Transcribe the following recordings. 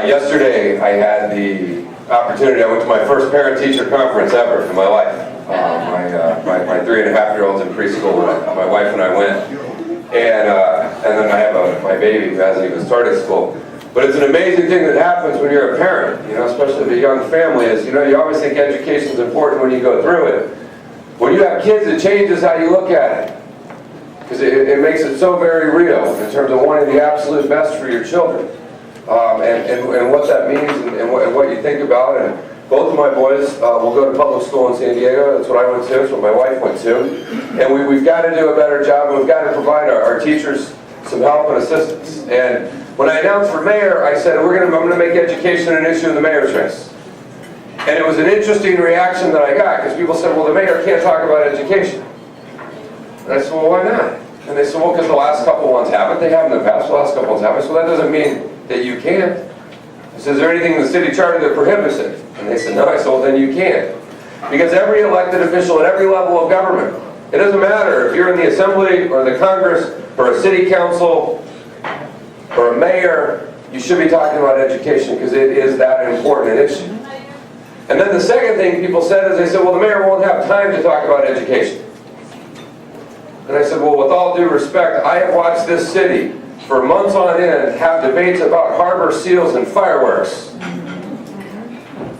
Yesterday, I had the opportunity, I went to my first parent-teacher conference ever in my life. My 3.5-year-old's in preschool, and my wife and I went. And then I have my baby who hasn't even started school. But it's an amazing thing that happens when you're a parent, especially if a young family is, you always think education is important when you go through it. When you have kids, it changes how you look at it. Because it makes it so very real in terms of wanting the absolute best for your children. And what that means and what you think about. And both of my boys will go to public school in San Diego. That's what I went to. That's what my wife went to. And we've got to do a better job. And we've got to provide our teachers some help and assistance. And when I announced for mayor, I said, I'm going to make education an issue in the mayor's race. And it was an interesting reaction that I got, because people said, well, the mayor can't talk about education. And I said, well, why not? And they said, well, because the last couple ones haven't. They have in the past. The last couple ones haven't. So that doesn't mean that you can't. I said, is there anything in the city charter that prohibits it? And they said, no. I said, well, then you can't. Because every elected official at every level of government, it doesn't matter if you're in the assembly or the Congress or a city council or a mayor, you should be talking about education because it is that important an issue. And then the second thing people said is they said, well, the mayor won't have time to talk about education. And I said, well, with all due respect, I have watched this city for months on end have debates about harbor seals and fireworks.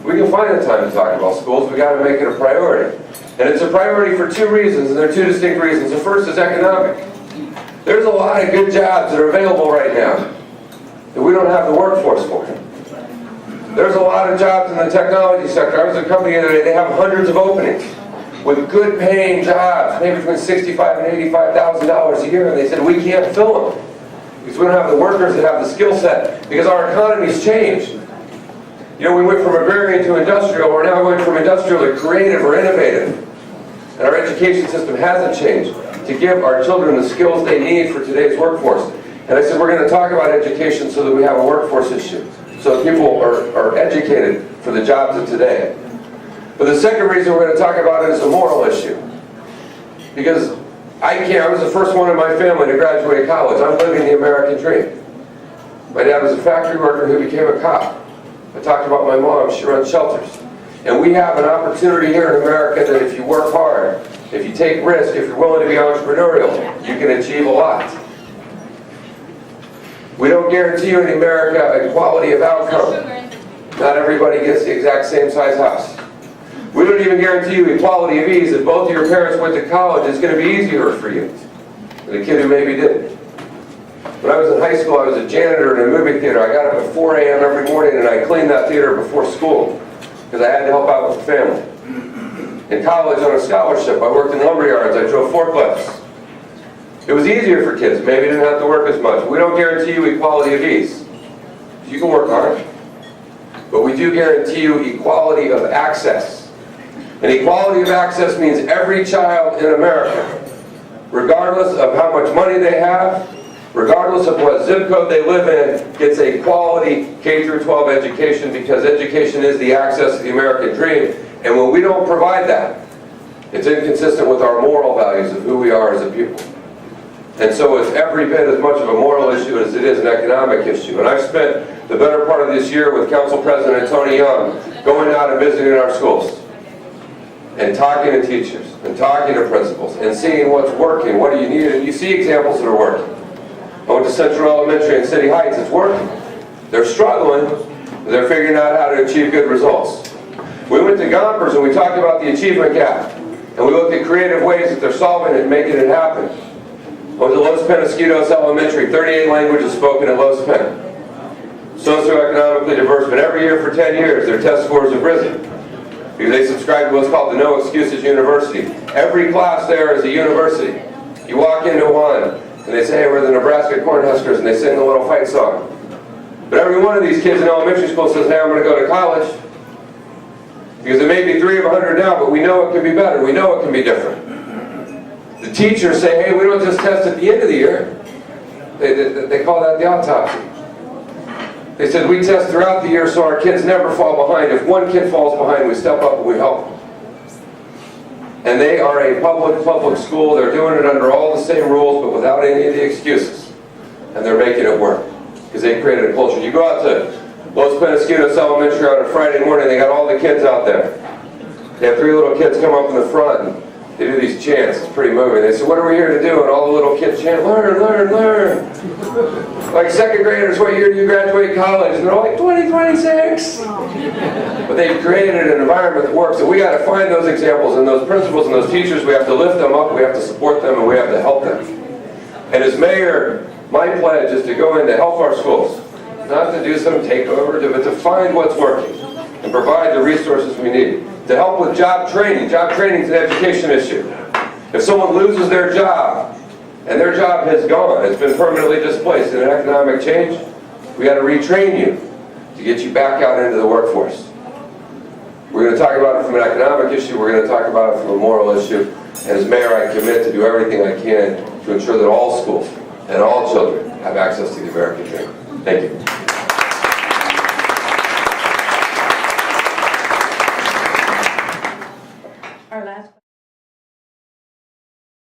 We can find the time to talk about schools. We've got to make it a priority. And it's a priority for two reasons, and there are two distinct reasons. The first is economic. There's a lot of good jobs that are available right now that we don't have the workforce for. There's a lot of jobs in the technology sector. I was at a company the other day, they have hundreds of openings with good paying jobs, maybe between $65,000 and $85,000 a year, and they said, we can't fill them because we don't have the workers that have the skill set, because our economy's changed. We went from agrarian to industrial. We're now going from industrial to creative or innovative. And our education system hasn't changed to give our children the skills they need for today's workforce. And I said, we're going to talk about education so that we have a workforce issue, so that people are educated for the jobs of today. But the second reason we're going to talk about it is a moral issue. Because I was the first one in my family to graduate college. I'm living the American dream. My dad was a factory worker who became a cop. I talked about my mom, she runs shelters. And we have an opportunity here in America that if you work hard, if you take risks, if you're willing to be entrepreneurial, you can achieve a lot. We don't guarantee you in America equality of outcome. Not everybody gets the exact same size house. We don't even guarantee you equality of ease. If both of your parents went to college, it's going to be easier for you than a kid who maybe didn't. When I was in high school, I was a janitor in a movie theater. I got up at 4 a.m. every morning and I cleaned that theater before school because I had to help out with the family. In college, on a scholarship, I worked in lumber yards. I drove forklifts. It was easier for kids. Maybe didn't have to work as much. We don't guarantee you equality of ease. You can work hard. But we do guarantee you equality of access. And equality of access means every child in America, regardless of how much money they have, regardless of what zip code they live in, gets a quality K-12 education, because education is the access to the American dream. And when we don't provide that, it's inconsistent with our moral values of who we are as a people. And so it's every bit as much of a moral issue as it is an economic issue. And I've spent the better part of this year with Council President Tony Young going out and visiting our schools and talking to teachers and talking to principals and seeing what's working, what do you need, and you see examples that are working. I went to Central Elementary in City Heights. It's working. They're struggling, but they're figuring out how to achieve good results. We went to Gompers and we talked about the achievement gap, and we looked at creative ways that they're solving it and making it happen. I went to Los Penasquitos Elementary, 38 languages spoken at Los Pen. Socioeconomically diverse, but every year for 10 years their test scores have risen, because they subscribe to what's called the No Excuses University. Every class there is a university. You walk into one, and they say, hey, we're the Nebraska Cornhuskers, and they sing the little fight song. But every one of these kids in elementary school says, hey, I'm going to go to college. Because it may be 3 of 100 now, but we know it can be better. We know it can be different. The teachers say, hey, we don't just test at the end of the year. They call that the autopsy. They said, we test throughout the year so our kids never fall behind. If one kid falls behind, we step up and we help them. And they are a public school. They're doing it under all the same rules, but without any of the excuses. And they're making it work, because they created a culture. You go out to Los Penasquitos Elementary on a Friday morning, they got all the kids out there. They have 3 little kids come up in the front and they do these chants. It's pretty moving. They said, "What are we here to do?" And all the little kids chant, "Learn, learn, learn." Like 2nd graders, "What year do you graduate college?" And they're like, 2026. But they've created an environment that works. And we got to find those examples and those principals and those teachers. We have to lift them up, we have to support them, and we have to help them. And as mayor, my pledge is to go in to help our schools. Not to do some takeover, but to find what's working and provide the resources we need. To help with job training. Job training is an education issue. If someone loses their job, and their job has gone, it's been permanently displaced in an economic change, we got to retrain you to get you back out into the workforce. We're going to talk about it from an economic issue, we're going to talk about it from a moral issue, and as mayor I commit to do everything I can to ensure that all schools and all children have access to the American dream. Thank you.